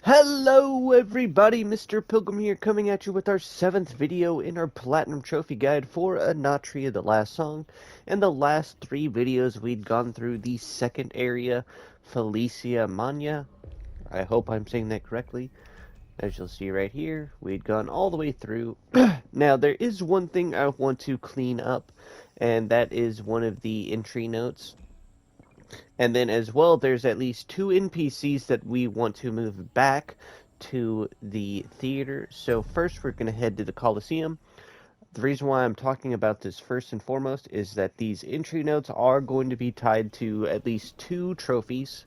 Hello everybody, Mr. Pilgrim here, coming at you with our 7th video in our Platinum Trophy Guide for Enotria, the last song. In the last 3 videos, we'd gone through the second area, falesia, magna. I hope I'm saying that correctly. As you'll see right here, we'd gone all the way through. Now, there is one thing I want to clean up, and that is one of the entry notes. And then as well, there's at least 2 NPCs that we want to move back to the theater. So first we're going to head to the Coliseum. The reason why I'm talking about this first and foremost is that these entry notes are going to be tied to at least 2 trophies.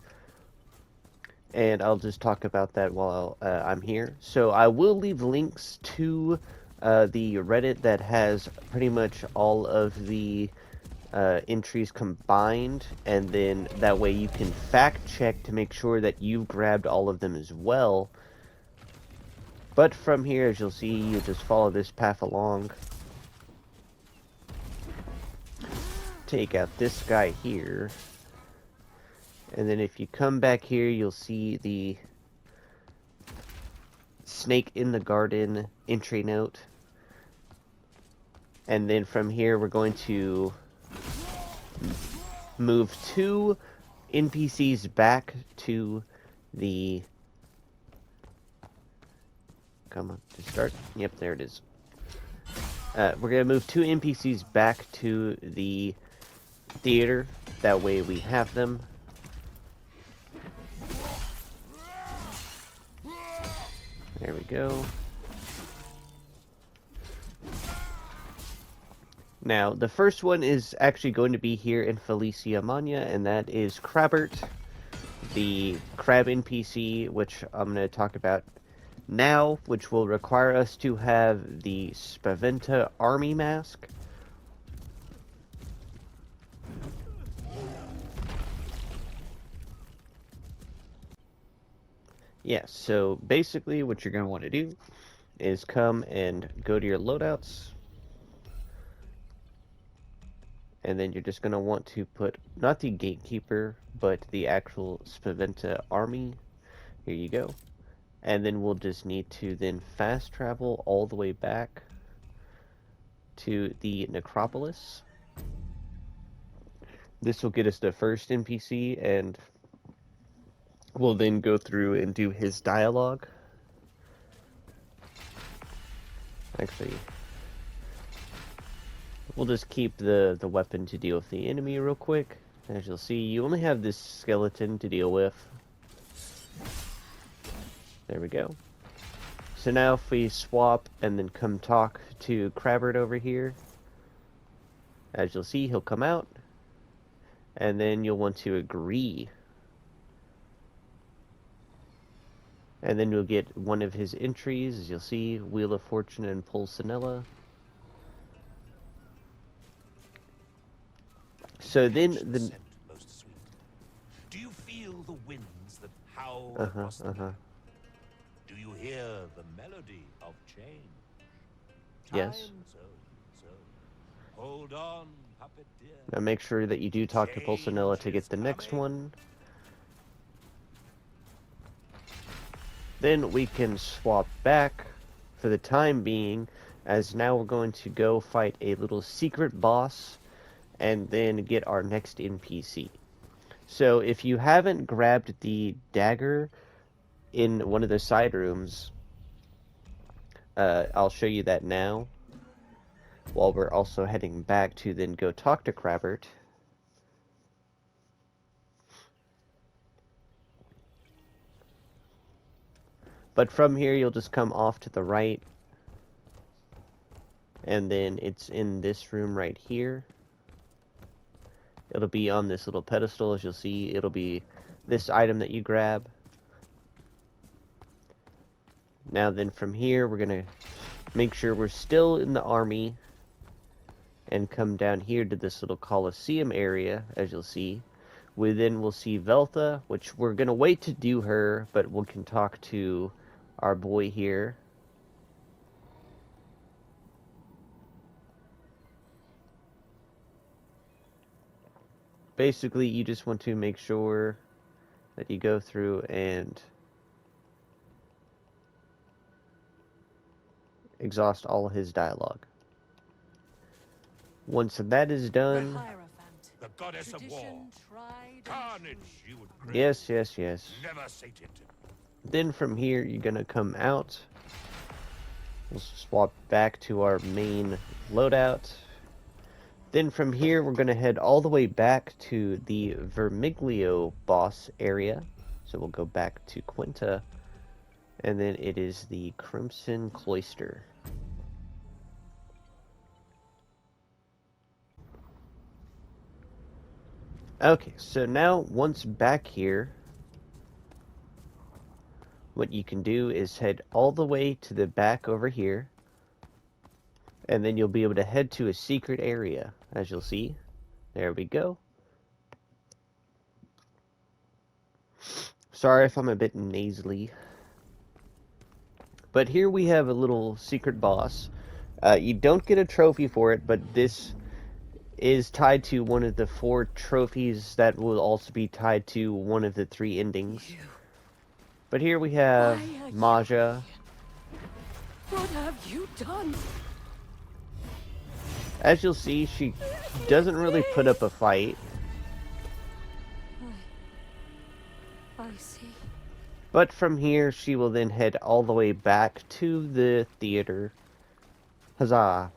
And I'll just talk about that while I'm here. So I will leave links to the Reddit that has pretty much all of the entries combined, and then that way you can fact check to make sure that you've grabbed all of them as well. But from here, as you'll see, you just follow this path along. Take out this guy here. And then if you come back here, you'll see the snake in the garden entry note. And then from here, we're going to move 2 NPCs back to the... Come on, to start. Yep, there it is. We're going to move 2 NPCs back to the theater. That way we have them. There we go. Now, the first one is actually going to be here in falesia magna, and that is Krabbert, the crab NPC, which I'm going to talk about now, which will require us to have the Spaventa army mask. Yes, so basically what you're going to want to do is come and go to your loadouts. And then you're just going to want to put, not the gatekeeper, but the actual Spaventa army. Here you go. And then we'll just need to then fast travel all the way back to the necropolis. This will get us the first NPC, and we'll then go through and do his dialogue. Actually, we'll just keep the weapon to deal with the enemy real quick. As you'll see, you only have this skeleton to deal with. There we go. So now if we swap and then come talk to Krabbert over here, as you'll see, he'll come out. And then you'll want to agree. And then you'll get one of his entries, as you'll see, Wheel of Fortune and Pulcinella. So then the... Do you feel the winds that howl across the land? Do you hear the melody of change? Yes. So. Hold on, puppet dear. Now make sure that you do talk to Pulcinella to get the next one. Then we can swap back for the time being, as now we're going to go fight a little secret boss and then get our next NPC. So if you haven't grabbed the dagger in one of the side rooms, I'll show you that now, while we're also heading back to then go talk to Krabbert. But from here, you'll just come off to the right, and then it's in this room right here. It'll be on this little pedestal, as you'll see. It'll be this item that you grab. Now then, from here, we're going to make sure we're still in the army and come down here to this little Coliseum area, as you'll see. We then will see Veltha, which we're going to wait to do her, but we can talk to our boy here. Basically, you just want to make sure that you go through and exhaust all his dialogue. Once that is done... The goddess of war. Carnage you would crave. Yes, yes, yes. Never sated. Then from here, you're going to come out. We'll swap back to our main loadout. Then from here, we're going to head all the way back to the Vermiglio boss area. So we'll go back to Quinta. And then it is the Crimson Cloister. Okay, so now once back here, what you can do is head all the way to the back over here, and then you'll be able to head to a secret area, as you'll see. There we go. Sorry if I'm a bit nasally. But here we have a little secret boss. You don't get a trophy for it, but this is tied to one of the 4 trophies that will also be tied to one of the 3 endings. But here we have Maja. What have you done? As you'll see, she doesn't really put up a fight. I see. But from here, she will then head all the way back to the theater. Huzzah!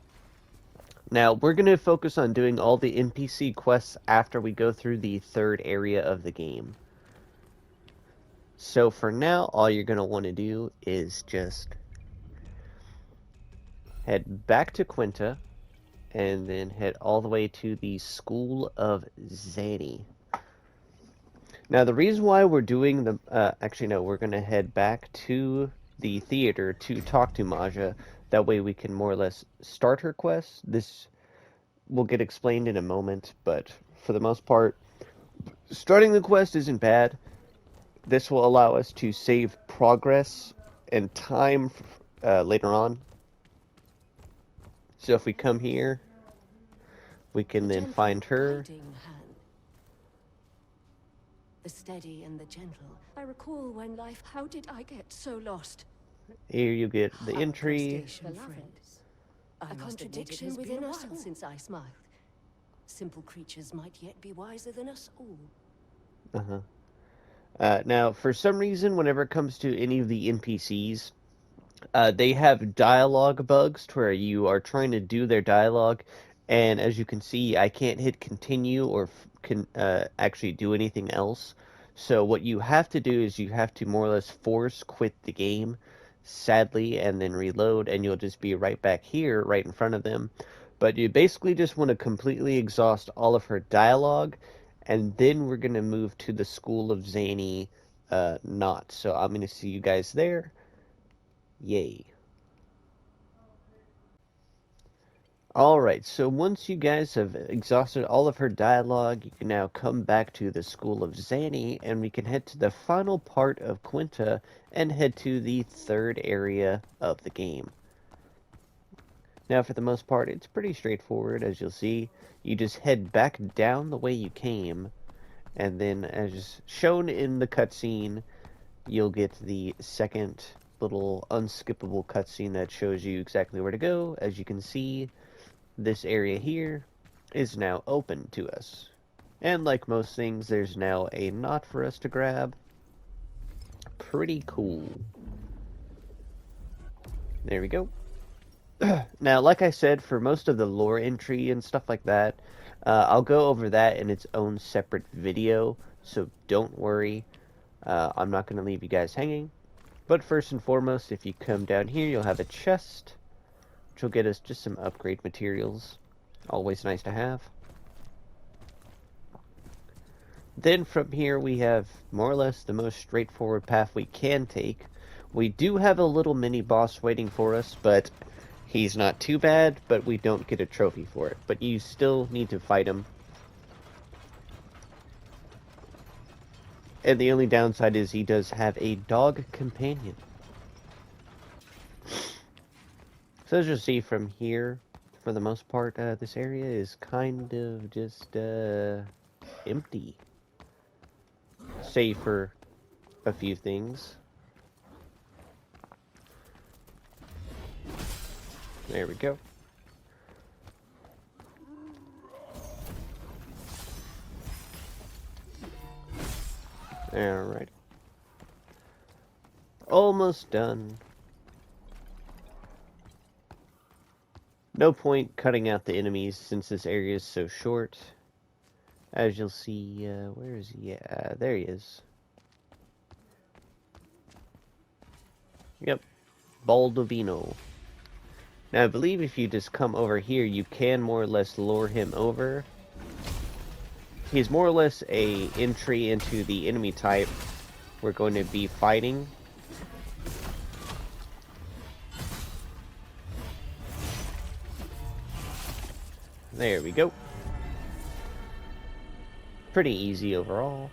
Now, we're going to focus on doing all the NPC quests after we go through the 3rd area of the game. So for now, all you're going to want to do is just head back to Quinta, and then head all the way to the School of Zani. Now, the reason why we're doing the... actually, no, we're going to head back to the theater to talk to Maja. That way we can more or less start her quest. This will get explained in a moment, but for the most part, starting the quest isn't bad. This will allow us to save progress and time later on. So if we come here, we can then find her. The steady and the gentle. I recall when life... How did I get so lost? Here you get the entry. A contradiction within us all since I smiled. Simple creatures might yet be wiser than us all. Now, for some reason, whenever it comes to any of the NPCs, they have dialogue bugs to where you are trying to do their dialogue, and as you can see, I can't hit continue or can actually do anything else. So what you have to do is you have to more or less force quit the game, sadly, and then reload, and you'll just be right back here, right in front of them. But you basically just want to completely exhaust all of her dialogue, and then we're going to move to the School of Zani Knot. So I'm going to see you guys there. Yay. Alright, so once you guys have exhausted all of her dialogue, you can now come back to the School of Zani, and we can head to the final part of Quinta and head to the 3rd area of the game. Now, for the most part, it's pretty straightforward, as you'll see. You just head back down the way you came, and then, as shown in the cutscene, you'll get the 2nd little unskippable cutscene that shows you exactly where to go. As you can see, this area here is now open to us. And like most things, there's now a knot for us to grab. Pretty cool. There we go. Now, like I said, for most of the lore entry and stuff like that, I'll go over that in its own separate video, so don't worry. I'm not going to leave you guys hanging. But first and foremost, if you come down here, you'll have a chest, which will get us just some upgrade materials. Always nice to have. Then from here, we have more or less the most straightforward path we can take. We do have a little mini-boss waiting for us, but he's not too bad, but we don't get a trophy for it. But you still need to fight him. And the only downside is he does have a dog companion. So as you'll see from here, for the most part, this area is kind of just empty. Save for a few things. There we go. Alright. Almost done. No point cutting out the enemies since this area is so short. As you'll see, where is he? Yeah, there he is. Yep, Baldovino. Now I believe if you just come over here, you can more or less lure him over. He's more or less a entry into the enemy type we're going to be fighting. There we go. Pretty easy overall.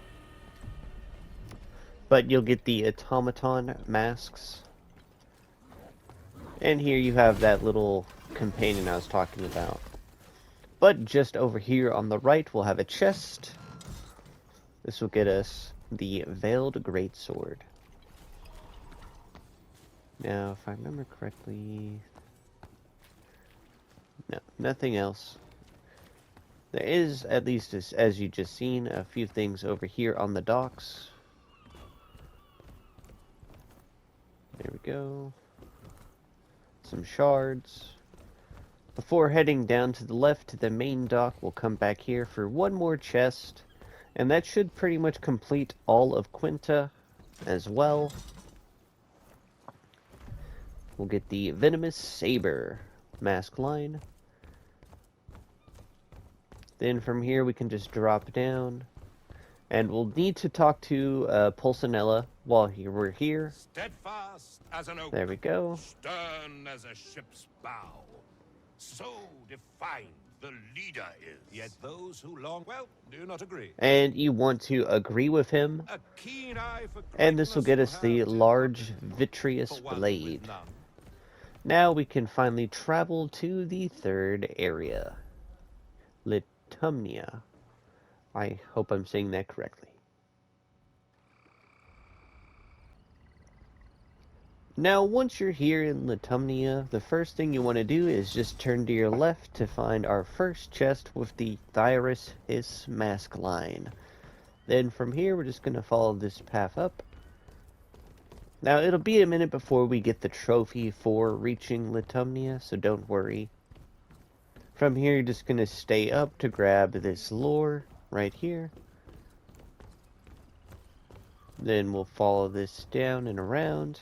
But you'll get the automaton masks. And here you have that little companion I was talking about. But just over here on the right, we'll have a chest. This will get us the Veiled Greatsword. Now, if I remember correctly... No, nothing else. There is, at least as you just seen, a few things over here on the docks. There we go. Some shards. Before heading down to the left to the main dock, we'll come back here for one more chest. And that should pretty much complete all of Quinta as well. We'll get the Venomous Saber mask line. Then from here we can just drop down. And we'll need to talk to Pulcinella while we're here. Steadfast as an oak. There we go. Stern as a ship's bow. So defined the leader is. Yet those who do not agree. And you want to agree with him. A keen eye for And this will get us the greatness large vitreous for one blade. with none. Now we can finally travel to the third area. Litumnia. I hope I'm saying that correctly. Now, once you're here in Litumnia, the first thing you want to do is just turn to your left to find our first chest with the Thyrus Hiss mask line. Then from here, we're just going to follow this path up. Now, it'll be a minute before we get the trophy for reaching Litumnia, so don't worry. From here, you're just going to stay up to grab this lore right here. Then we'll follow this down and around.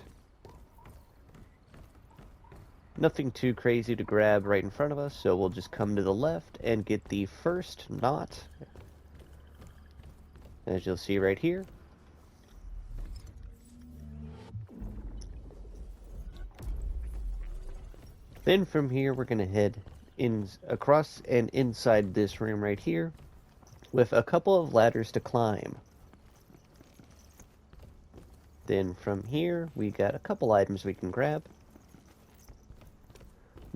Nothing too crazy to grab right in front of us, so we'll just come to the left and get the first knot, as you'll see right here. Then from here we're going to head across and inside this room right here with a couple of ladders to climb. Then from here we got a couple items we can grab.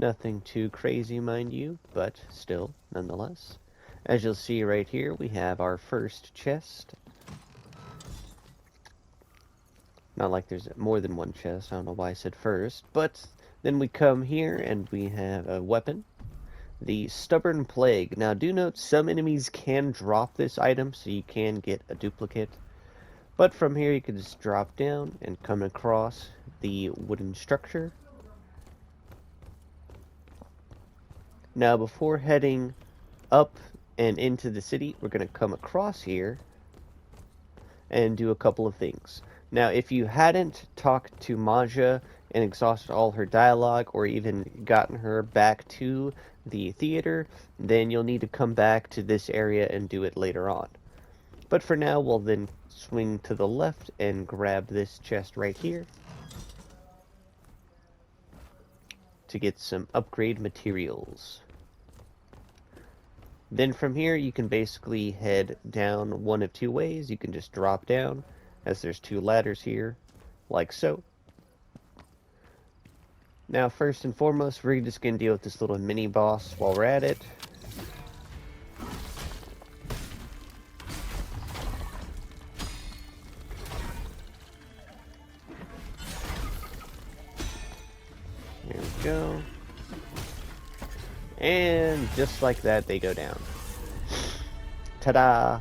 Nothing too crazy, mind you, but still, nonetheless. As you'll see right here, we have our first chest. Not like there's more than one chest, I don't know why I said first, but then we come here and we have a weapon. The Stubborn Plague. Now do note, some enemies can drop this item, so you can get a duplicate. But from here you can just drop down and come across the wooden structure. Now, before heading up and into the city, we're going to come across here and do a couple of things. Now, if you hadn't talked to Maja and exhausted all her dialogue, or even gotten her back to the theater, then you'll need to come back to this area and do it later on. But for now, we'll then swing to the left and grab this chest right here to get some upgrade materials. Then from here, you can basically head down one of two ways. You can just drop down, as there's two ladders here, like so. Now, first and foremost, we're just going to deal with this little mini-boss while we're at it. There we go. And just like that, they go down. Ta-da!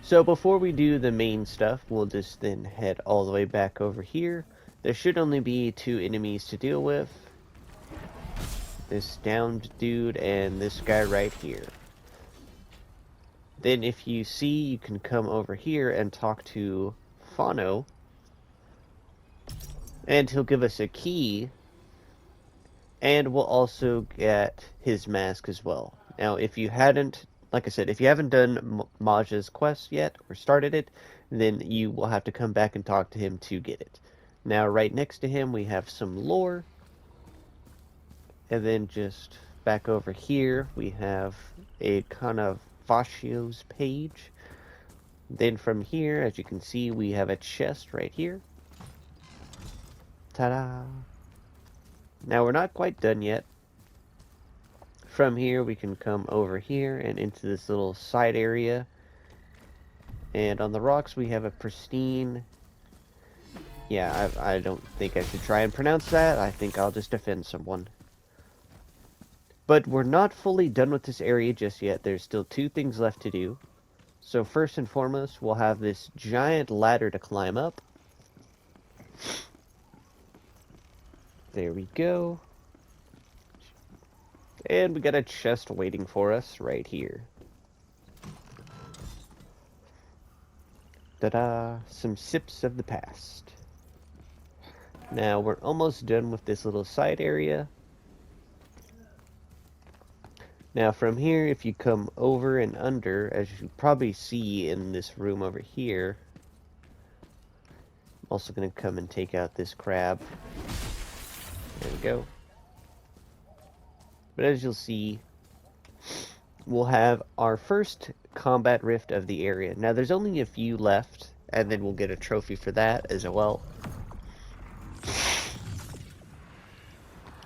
So before we do the main stuff, we'll just then head all the way back over here. There should only be 2 enemies to deal with. This downed dude and this guy right here. Then if you see, you can come over here and talk to Fano. And he'll give us a key. And we'll also get his mask as well. Now, if you hadn't, like I said, if you haven't done Maja's quest yet, or started it, then you will have to come back and talk to him to get it. Now, right next to him, we have some lore. And then just back over here, we have a kind of Vashio's page. Then from here, as you can see, we have a chest right here. Ta-da! Now, we're not quite done yet. From here, we can come over here and into this little side area. And on the rocks, we have a pristine... Yeah, I don't think I should try and pronounce that. I think I'll just offend someone. But we're not fully done with this area just yet. There's still 2 things left to do. So first and foremost, we'll have this giant ladder to climb up. There we go. And we got a chest waiting for us right here. Ta-da! Some sips of the past. Now we're almost done with this little side area. Now from here, if you come over and under, as you probably see in this room over here, I'm also going to come and take out this crab. There we go. But as you'll see, we'll have our first combat rift of the area. Now there's only a few left, and then we'll get a trophy for that as well.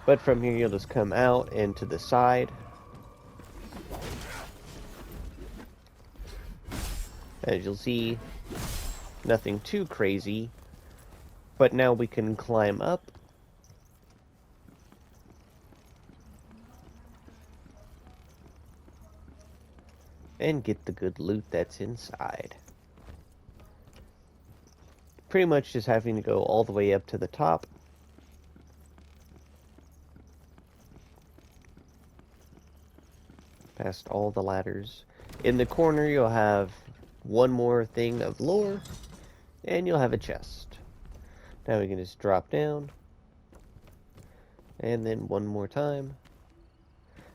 But from here, you'll just come out and to the side. As you'll see, nothing too crazy, but now we can climb up. And get the good loot that's inside. Pretty much just having to go all the way up to the top. Past all the ladders. In the corner, you'll have one more thing of lore, and you'll have a chest. Now we can just drop down, and then one more time,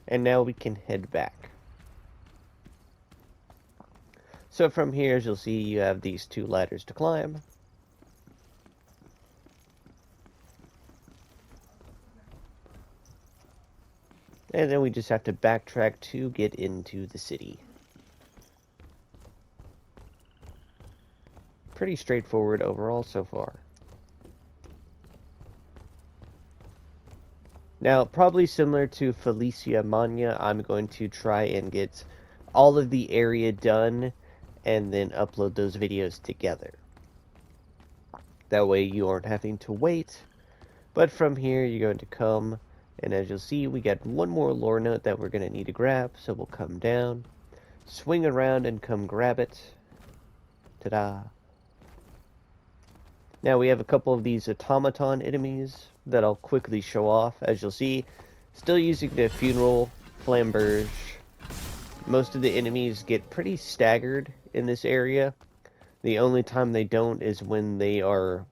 and now we can head back. So from here, as you'll see, you have these 2 ladders to climb. And then we just have to backtrack to get into the city. Pretty straightforward overall so far. Now, probably similar to Falesia Magna, I'm going to try and get all of the area done and then upload those videos together. That way you aren't having to wait. But from here, you're going to come, and as you'll see, we got one more lore note that we're going to need to grab. So we'll come down, swing around, and come grab it. Ta-da! Now we have a couple of these automaton enemies that I'll quickly show off. As you'll see, still using the funeral flamberge. Most of the enemies get pretty staggered in this area. The only time they don't is when they are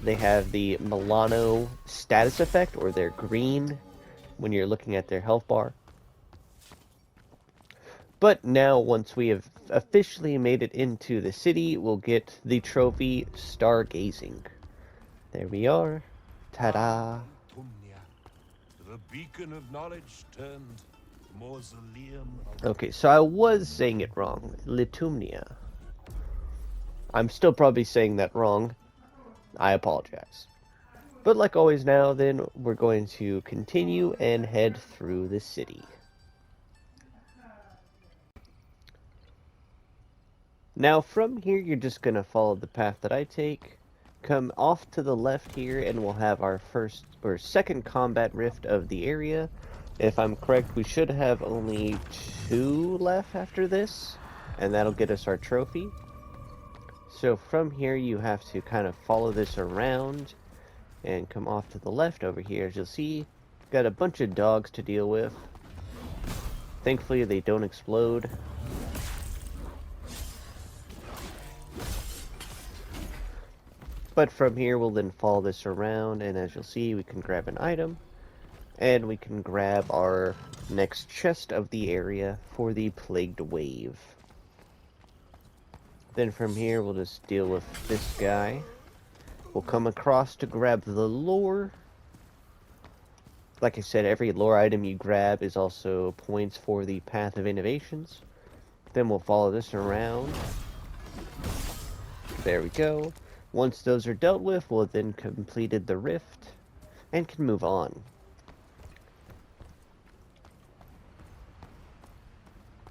they have the Milano status effect, or they're green when you're looking at their health bar. But now, once we have officially made it into the city, we'll get the trophy Stargazing. There we are. Ta-da! Litumnia, the beacon of knowledge turned mausoleum of... Okay, so I was saying it wrong. Litumnia. I'm still probably saying that wrong. I apologize. But like always now, then, we're going to continue and head through the city. Now from here, you're just going to follow the path that I take. Come off to the left here, and we'll have our first or second combat rift of the area. If I'm correct, we should have only 2 left after this, and that'll get us our trophy. So from here, you have to kind of follow this around and come off to the left over here. As you'll see, got a bunch of dogs to deal with. Thankfully, they don't explode. But from here, we'll then follow this around, and as you'll see, we can grab an item. And we can grab our next chest of the area for the Plagued Wave. Then from here, we'll just deal with this guy. We'll come across to grab the lore. Like I said, every lore item you grab is also points for the Path of Innovations. Then we'll follow this around. There we go. Once those are dealt with, we'll then completed the rift and can move on.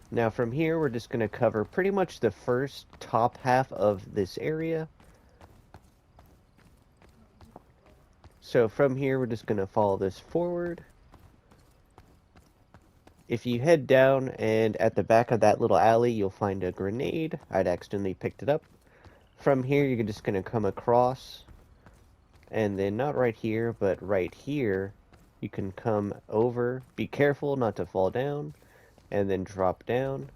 Now from here, we're just going to cover pretty much the first top half of this area. So from here, we're just going to follow this forward. If you head down and at the back of that little alley, you'll find a grenade. I'd accidentally picked it up. From here, you're just going to come across. And then not right here, but right here, you can come over. Be careful not to fall down. And then drop down,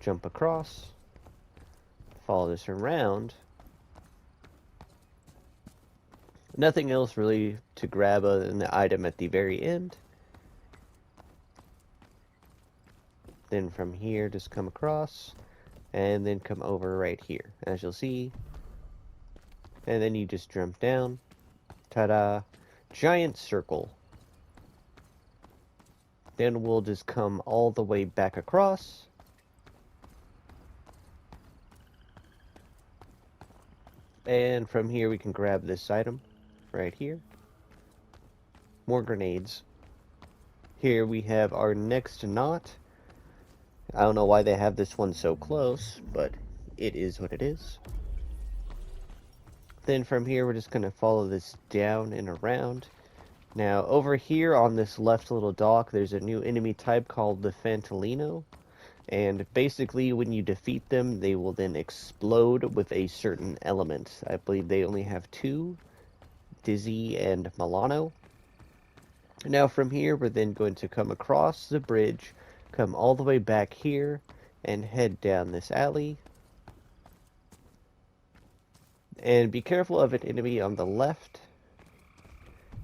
jump across, follow this around. Nothing else really to grab other than the item at the very end. Then from here, just come across, and then come over right here, as you'll see. And then you just jump down. Ta-da! Giant circle. Then we'll just come all the way back across. And from here we can grab this item right here. More grenades. Here we have our next knot. I don't know why they have this one so close, but it is what it is. Then from here we're just going to follow this down and around. Now, over here on this left little dock, there's a new enemy type called the Fantalino. And basically, when you defeat them, they will then explode with a certain element. I believe they only have 2, Dizzy and Milano. Now, from here, we're then going to come across the bridge, come all the way back here, and head down this alley. And be careful of an enemy on the left.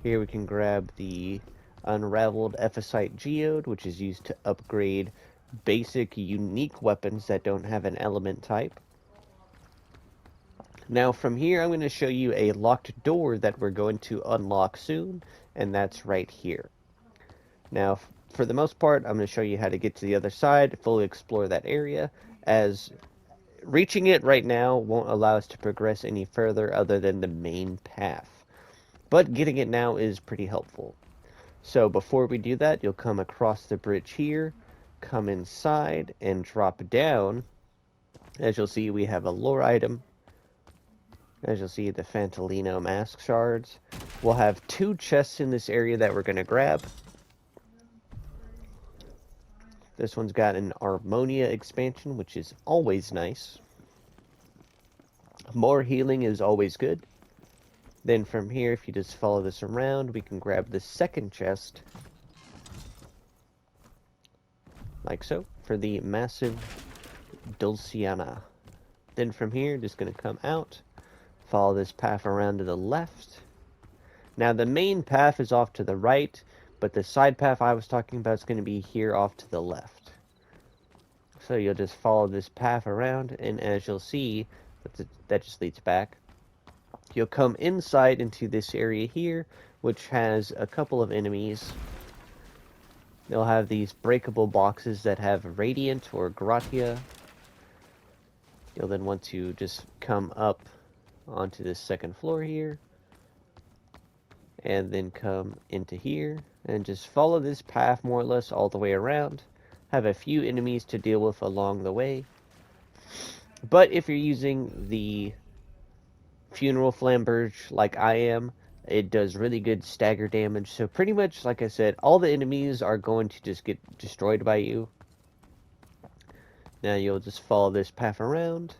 Here we can grab the Unraveled Ephesite Geode, which is used to upgrade basic unique weapons that don't have an element type. Now from here I'm going to show you a locked door that we're going to unlock soon, and that's right here. Now for the most part I'm going to show you how to get to the other side, fully explore that area, as reaching it right now won't allow us to progress any further other than the main path. But getting it now is pretty helpful. So before we do that, you'll come across the bridge here, come inside, and drop down. As you'll see, we have a lore item. As you'll see, the Fantalino mask shards. We'll have 2 chests in this area that we're going to grab. This one's got an Harmonia expansion, which is always nice. More healing is always good. Then from here, if you just follow this around, we can grab the second chest. Like so, for the massive Dulciana. Then from here, just going to come out, follow this path around to the left. Now the main path is off to the right, but the side path I was talking about is going to be here off to the left. So you'll just follow this path around, and as you'll see, that just leads back. You'll come inside into this area here, which has a couple of enemies. They'll have these breakable boxes that have Radiant or Gratia. You'll then want to just come up onto this second floor here, and then come into here, and just follow this path more or less all the way around. Have a few enemies to deal with along the way. But if you're using the Funeral Flamberge like I am, It does really good stagger damage. So pretty much, like I said, all the enemies are going to just get destroyed by you. Now you'll just follow this path around.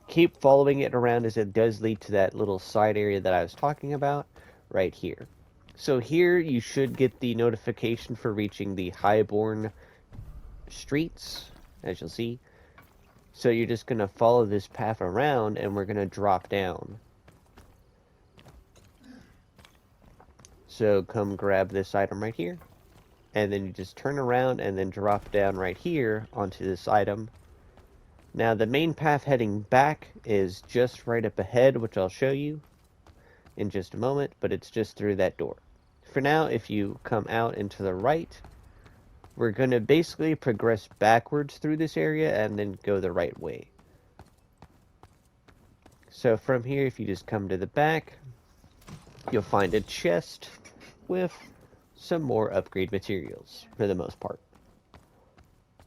Keep following it around as it does lead to that little side area that I was talking about right here. So here you should get the notification for reaching the highborn streets, as you'll see. So you're just going to follow this path around and we're going to drop down. So come grab this item right here. And then you just turn around and then drop down right here onto this item. Now the main path heading back is just right up ahead, which I'll show you in just a moment, but it's just through that door. For now, if you come out and to the right, we're going to basically progress backwards through this area and then go the right way. So from here, if you just come to the back, you'll find a chest with some more upgrade materials for the most part.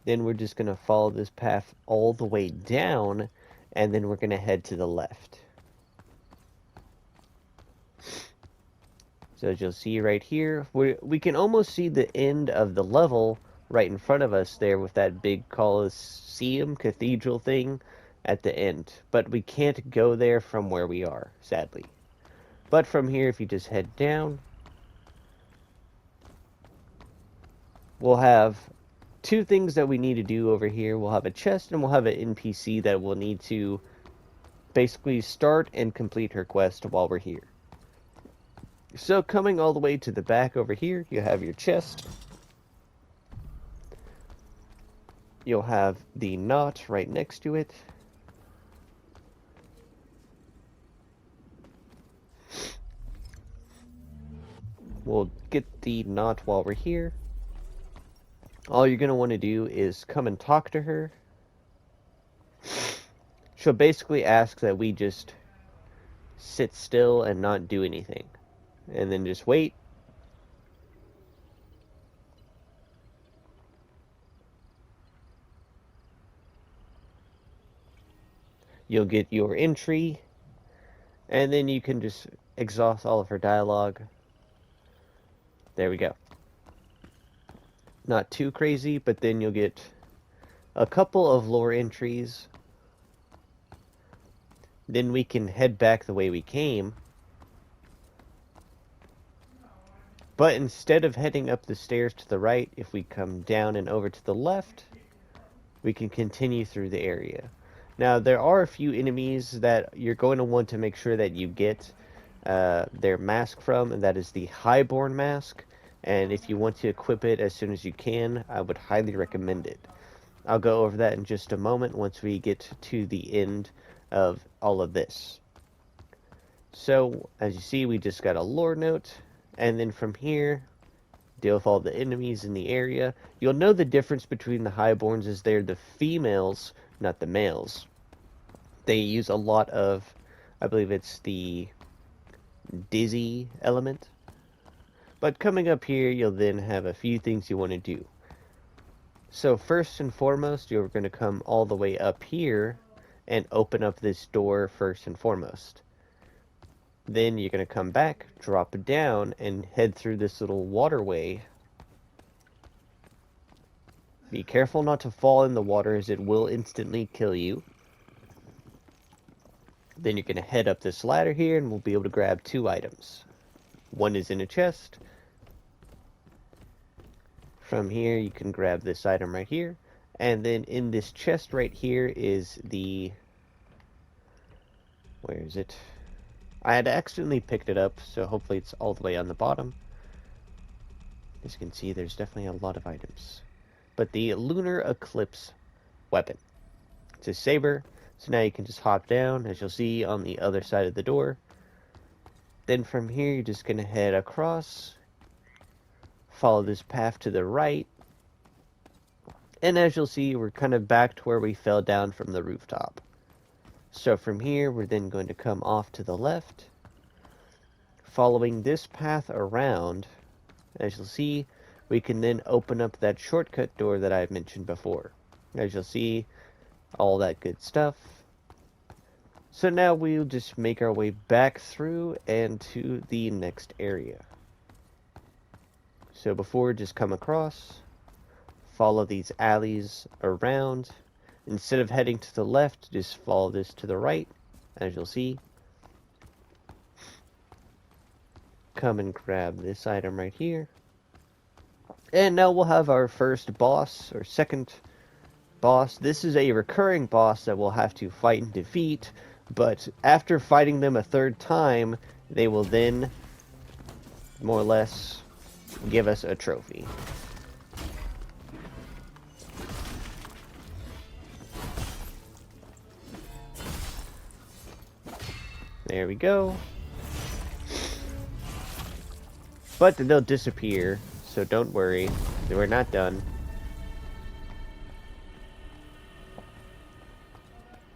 Then we're just going to follow this path all the way down, and then we're going to head to the left. So as you'll see right here, we can almost see the end of the level right in front of us there with that big Colosseum cathedral thing at the end. But we can't go there from where we are, sadly. But from here, if you just head down, we'll have two things that we need to do over here. We'll have a chest and we'll have an NPC that we'll need to basically start and complete her quest while we're here. So coming all the way to the back over here, you have your chest. You'll have the knot right next to it. We'll get the knot while we're here. All you're going to want to do is come and talk to her. She'll basically ask that we just sit still and not do anything. And then just wait. You'll get your entry. And then you can just exhaust all of her dialogue. There we go. Not too crazy, but then you'll get a couple of lore entries. Then we can head back the way we came. But instead of heading up the stairs to the right, if we come down and over to the left, we can continue through the area. Now, there are a few enemies that you're going to want to make sure that you get their mask from, and that is the Highborn mask. And if you want to equip it as soon as you can, I would highly recommend it. I'll go over that in just a moment once we get to the end of all of this. So, as you see, we just got a lore note. And then from here, deal with all the enemies in the area. You'll know the difference between the Highborns is they're the females, not the males. They use a lot of, I believe it's the dizzy element. But coming up here, you'll then have a few things you want to do. So first and foremost, you're going to come all the way up here and open up this door first and foremost. Then you're going to come back, drop it down, and head through this little waterway. Be careful not to fall in the water, as it will instantly kill you. Then you're going to head up this ladder here, and we'll be able to grab two items. One is in a chest. From here, you can grab this item right here. And then in this chest right here is the... Where is it? I had accidentally picked it up, so hopefully it's all the way on the bottom. As you can see, there's definitely a lot of items. But the Lunar Eclipse weapon. It's a saber, so now you can just hop down, as you'll see on the other side of the door. Then from here, you're just going to head across. Follow this path to the right. And as you'll see, we're kind of back to where we fell down from the rooftop. So from here, we're then going to come off to the left. Following this path around, as you'll see, we can then open up that shortcut door that I mentioned before. As you'll see, all that good stuff. So now we'll just make our way back through and to the next area. So before, just come across, follow these alleys around. Instead of heading to the left, just follow this to the right, as you'll see. Come and grab this item right here. And now we'll have our first boss, or second boss. This is a recurring boss that we'll have to fight and defeat, but after fighting them a third time, they will then, more or less, give us a trophy. There we go. But they'll disappear, so don't worry. We're not done.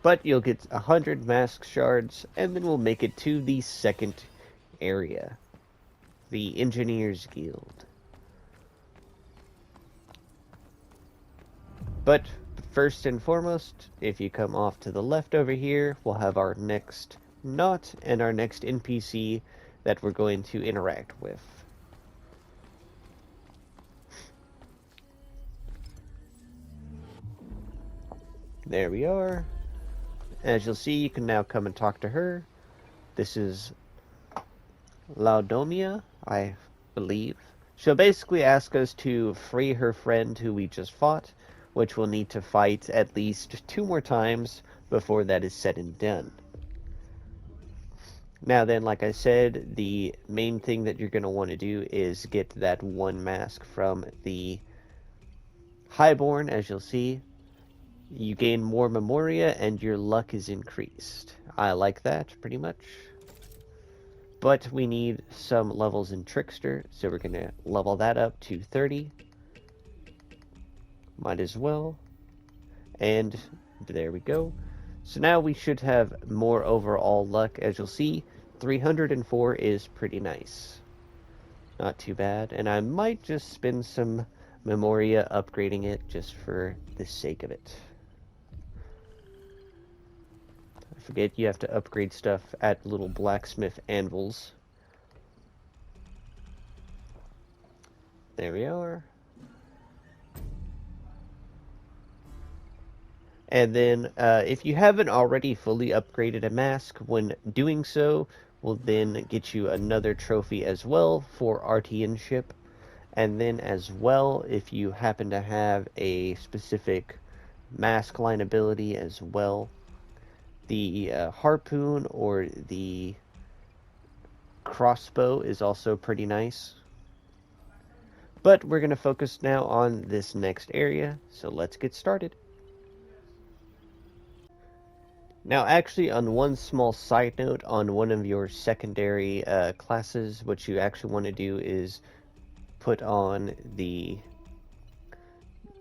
But you'll get 100 mask shards, and then we'll make it to the second area. The Engineers Guild. But first and foremost, if you come off to the left over here, we'll have our next knot and our next NPC that we're going to interact with. There we are. As you'll see, you can now come and talk to her. This is litumnia, I believe. She'll basically ask us to free her friend who we just fought, which we'll need to fight at least 2 more times before that is said and done. Now then, like I said, the main thing that you're going to want to do is get that one mask from the Highborn. As you'll see, you gain more memoria and your luck is increased. I like that pretty much. But we need some levels in Trickster, so we're going to level that up to 30. Might as well. And there we go. So now we should have more overall luck. As you'll see, 304 is pretty nice. Not too bad. And I might just spend some memoria upgrading it just for the sake of it. I forget you have to upgrade stuff at little blacksmith anvils. There we are. And then, if you haven't already fully upgraded a mask, when doing so, will then get you another trophy as well for artisanship. And then as well, if you happen to have a specific mask line ability as well, the harpoon or the crossbow is also pretty nice. But we're going to focus now on this next area, so let's get started. Now, actually, on one small side note, on one of your secondary classes, what you actually want to do is put on the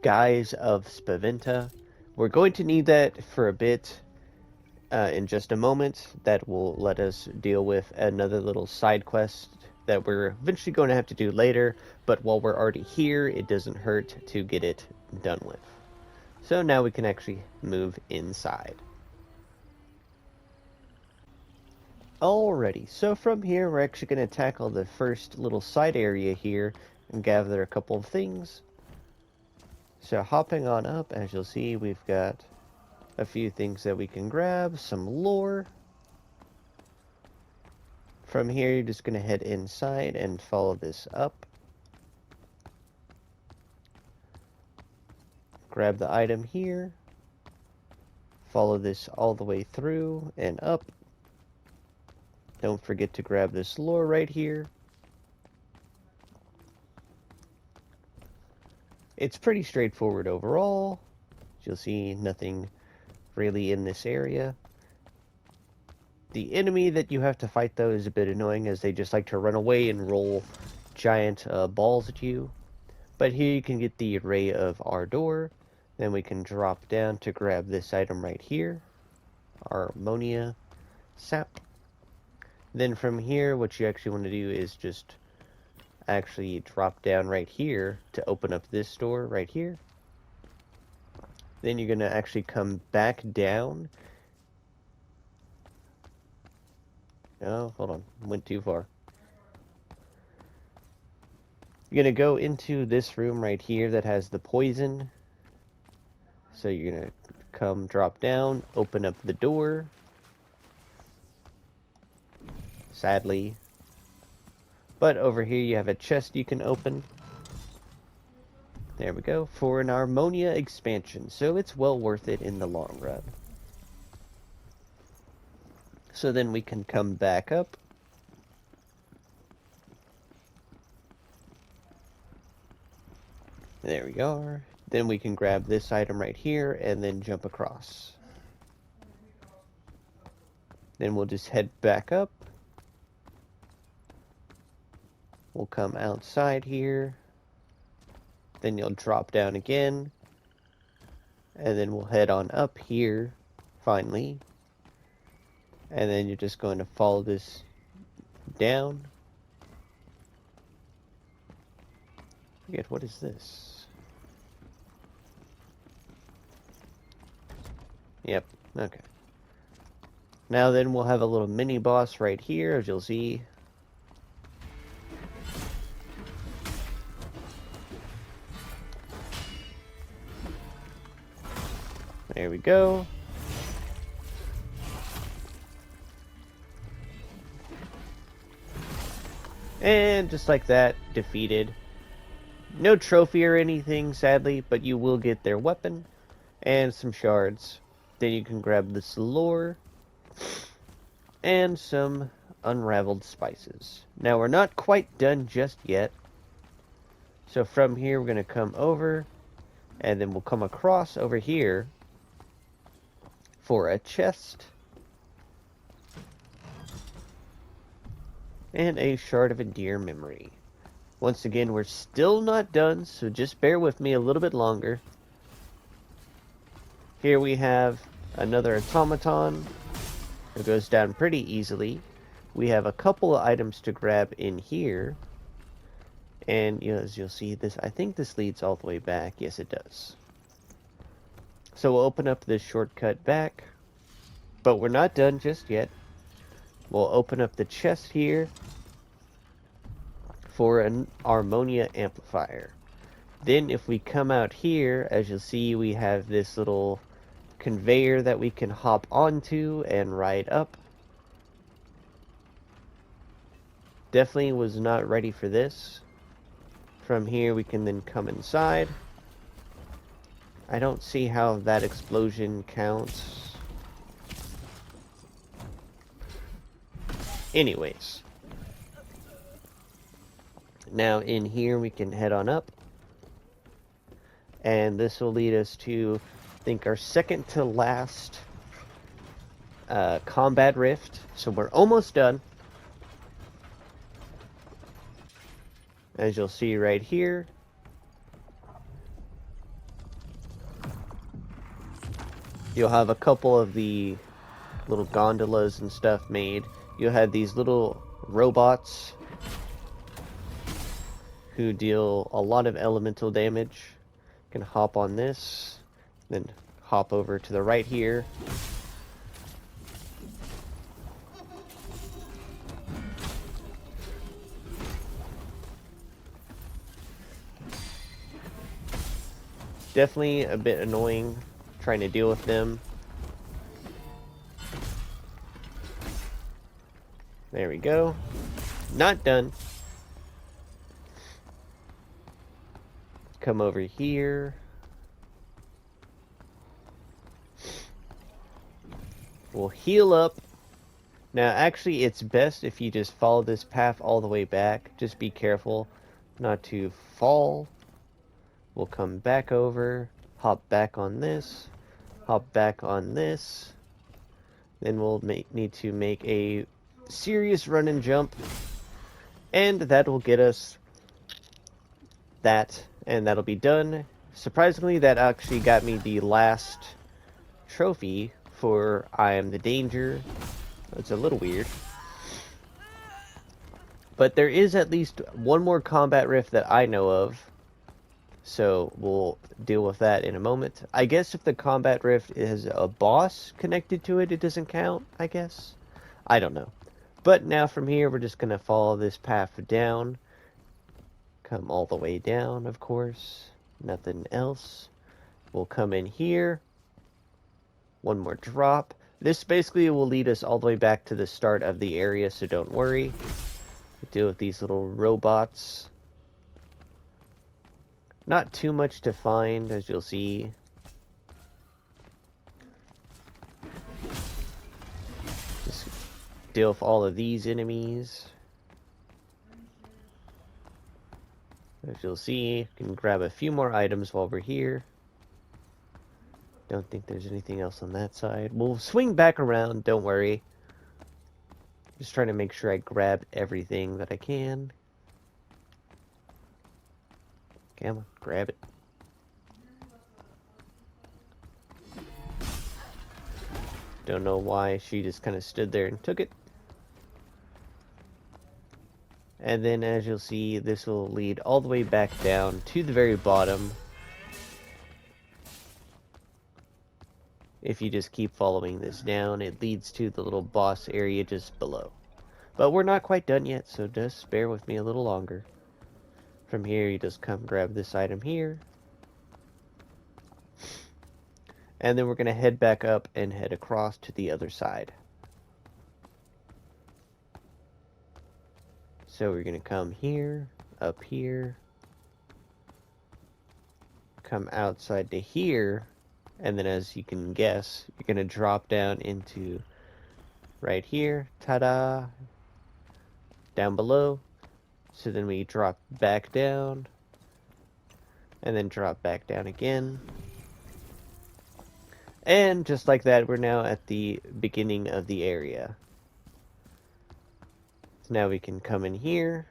Guise of Spaventa. We're going to need that for a bit in just a moment. That will let us deal with another little side quest that we're eventually going to have to do later, but while we're already here, it doesn't hurt to get it done with. So now we can actually move inside. Alrighty, so from here we're actually going to tackle the first little side area here and gather a couple of things. So hopping on up, as you'll see, we've got a few things that we can grab, some lore. From here you're just going to head inside and follow this up. Grab the item here, follow this all the way through and up. Don't forget to grab this lore right here. It's pretty straightforward overall. You'll see nothing really in this area. The enemy that you have to fight, though, is a bit annoying, as they just like to run away and roll giant balls at you. But here you can get the Ray of Ardor. Then we can drop down to grab this item right here, our ammonia sap. Then from here, what you actually want to do is just actually drop down right here to open up this door right here. Then you're going to actually come back down Oh, hold on. Went too far. You're going to go into this room right here that has the poison. So you're going to come drop down, open up the door. Sadly. But over here you have a chest you can open. There we go. For an Harmonia expansion. So it's well worth it in the long run. So then we can come back up. There we are. Then we can grab this item right here and then jump across. Then we'll just head back up. We'll come outside here. Then you'll drop down again. And then we'll head on up here, finally. And then you're just going to follow this down. Forget, what is this? Yep, okay. Now then we'll have a little mini boss right here, as you'll see. There we go. And just like that, defeated. No trophy or anything, sadly, but you will get their weapon and some shards. Then you can grab this lore and some unraveled spices. Now we're not quite done just yet. So from here we're going to come over and then we'll come across over here for a chest and a shard of endear memory. Once again, we're still not done, so just bear with me a little bit longer. Here we have another automaton. It goes down pretty easily. We have a couple of items to grab in here. And as you'll see, this, I think this leads all the way back. Yes, it does. So we'll open up this shortcut back. But we're not done just yet. We'll open up the chest here for an Harmonia amplifier. Then if we come out here, as you'll see, we have this little conveyor that we can hop onto and ride up. Definitely was not ready for this. From here we can then come inside. I don't see how that explosion counts. Anyways. Now in here we can head on up. And this will lead us to, I think, our second to last combat rift. So we're almost done. As you'll see right here. You'll have a couple of the little gondolas and stuff made. You'll have these little robots who deal a lot of elemental damage. You can hop on this, then hop over to the right here. Definitely a bit annoying trying to deal with them. There we go. Not done. Come over here. We'll heal up. Now, actually, it's best if you just follow this path all the way back. Just be careful not to fall. We'll come back over, hop back on this, hop back on this. Then we'll need to make a serious run and jump. And that will get us that. And that'll be done. Surprisingly, that actually got me the last trophy for I Am the Danger. It's a little weird. But there is at least one more combat rift that I know of. So we'll deal with that in a moment. I guess if the combat rift has a boss connected to it, it doesn't count, I guess. I don't know. But now from here, we're just going to follow this path down. Come all the way down, of course. Nothing else. We'll come in here. One more drop. This basically will lead us all the way back to the start of the area, so don't worry. Deal with these little robots. Not too much to find, as you'll see. Just deal with all of these enemies. As you'll see, you can grab a few more items while we're here. Don't think there's anything else on that side. We'll swing back around, don't worry. Just trying to make sure I grab everything that I can. Come on, grab it. Don't know why she just kind of stood there and took it. And then as you'll see, this will lead all the way back down to the very bottom. If you just keep following this down, it leads to the little boss area just below. But we're not quite done yet, so just bear with me a little longer. From here, you just come grab this item here. And then we're going to head back up and head across to the other side. So we're going to come here, up here, come outside to here, and then as you can guess, you're going to drop down into right here, ta-da, down below. So then we drop back down, and then drop back down again. And just like that, we're now at the beginning of the area. So now we can come in here.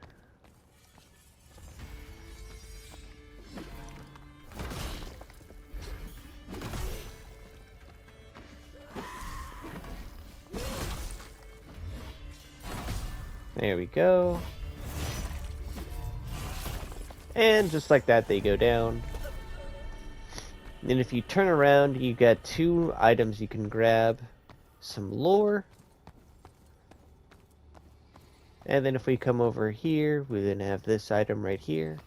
There we go. And just like that, they go down. And if you turn around, you got two items you can grab. Some lore. And then if we come over here, we then have this item right here.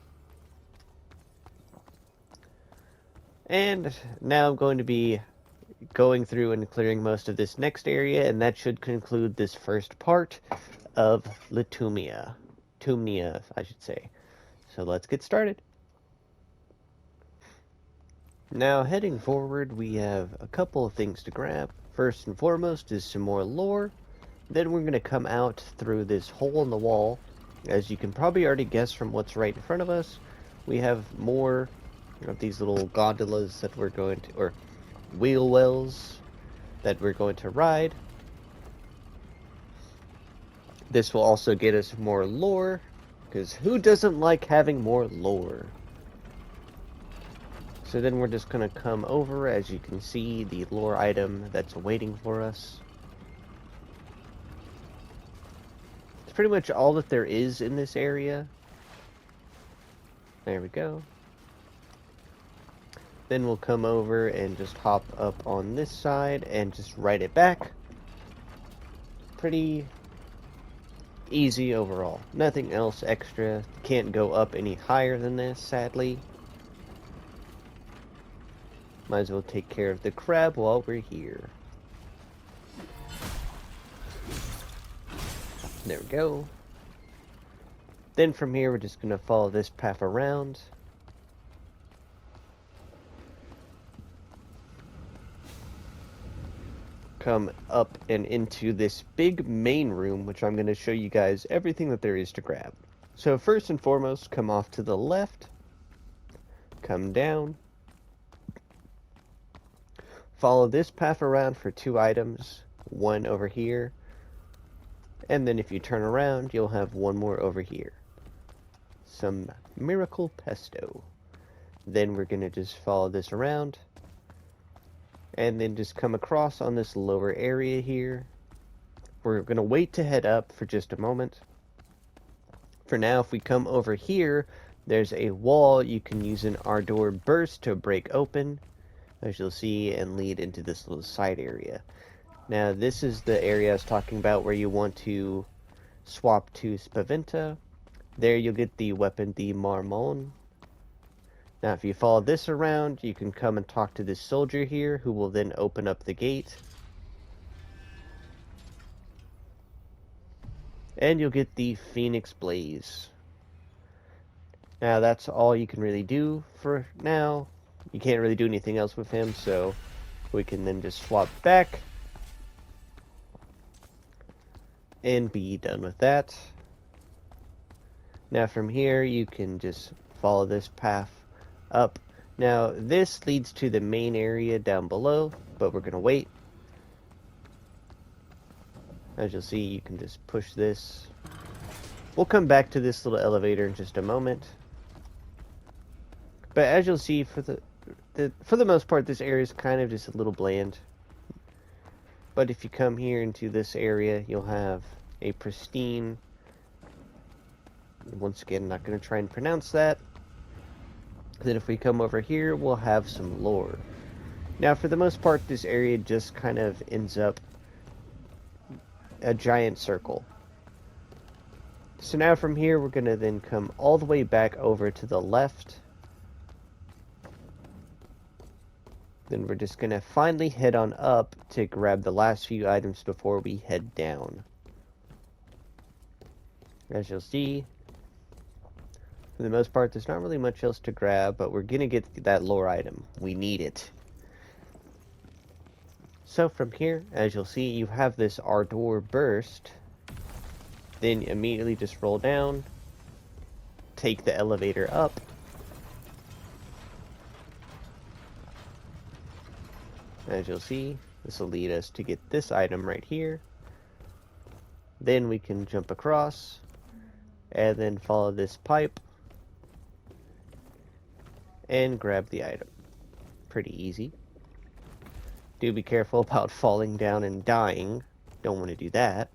And now I'm going to be going through and clearing most of this next area, and that should conclude this first part of litumnia. Tumnia, I should say. So let's get started. Now heading forward, we have a couple of things to grab. First and foremost is some more lore. Then we're going to come out through this hole in the wall. As you can probably already guess from what's right in front of us, we have more of these little gondolas that we're going to, or wheel wells that we're going to ride. This will also get us more lore, because who doesn't like having more lore? So then we're just going to come over, as you can see, the lore item that's waiting for us. It's pretty much all that there is in this area. There we go. Then we'll come over and just hop up on this side and just ride it back. Pretty easy overall. Nothing else extra. Can't go up any higher than this, sadly. Might as well take care of the crab while we're here. There we go. Then from here, we're just going to follow this path around. Come up and into this big main room, which I'm going to show you guys everything that there is to grab. So first and foremost, come off to the left. Come down. Follow this path around for two items. One over here. And then if you turn around, you'll have one more over here. Some miracle pesto. Then we're going to just follow this around. And then just come across on this lower area here. We're going to wait to head up for just a moment. For now, if we come over here, there's a wall you can use an Ardor burst to break open, as you'll see, and lead into this little side area. Now, this is the area I was talking about where you want to swap to Spaventa. There you'll get the weapon, the Marmon. Now if you follow this around, you can come and talk to this soldier here, who will then open up the gate. And you'll get the Phoenix Blaze. Now that's all you can really do for now. You can't really do anything else with him, so we can then just swap back and be done with that. Now from here you can just follow this path up. Now this leads to the main area down below, but we're gonna wait. As you'll see, you can just push this. We'll come back to this little elevator in just a moment. But as you'll see, for the most part, this area is kind of just a little bland. But if you come here into this area, you'll have a pristine... Once again, I'm not going to try and pronounce that. Then if we come over here, we'll have some lore. Now, for the most part, this area just kind of ends up a giant circle. So now from here, we're going to then come all the way back over to the left. Then we're just going to finally head on up to grab the last few items before we head down. As you'll see, for the most part, there's not really much else to grab, but we're going to get that lore item. We need it. So from here, as you'll see, you have this Ardor burst. Then immediately just roll down, take the elevator up, as you'll see, this will lead us to get this item right here. Then we can jump across, and then follow this pipe, and grab the item. Pretty easy. Do be careful about falling down and dying. Don't want to do that.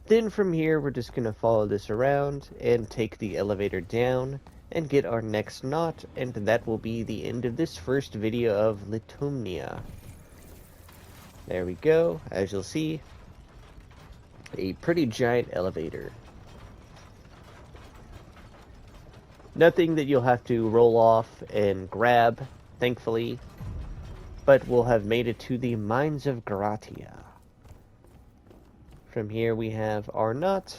Then from here, we're just going to follow this around and take the elevator down and get our next knot, and that will be the end of this first video of Litumnia. There we go. As you'll see, a pretty giant elevator. Nothing that you'll have to roll off and grab, thankfully, but we'll have made it to the Mines of Gratia. From here we have our knot.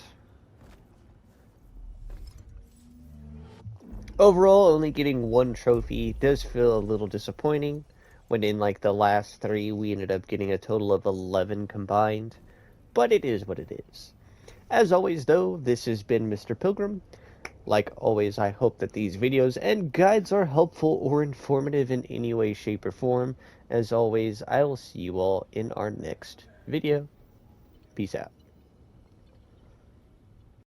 Overall, only getting one trophy does feel a little disappointing, when in like the last 3 we ended up getting a total of 11 combined, but it is what it is. As always though, this has been Mr. Pilgrim. Like always, I hope that these videos and guides are helpful or informative in any way, shape, or form. As always, I will see you all in our next video. Peace out.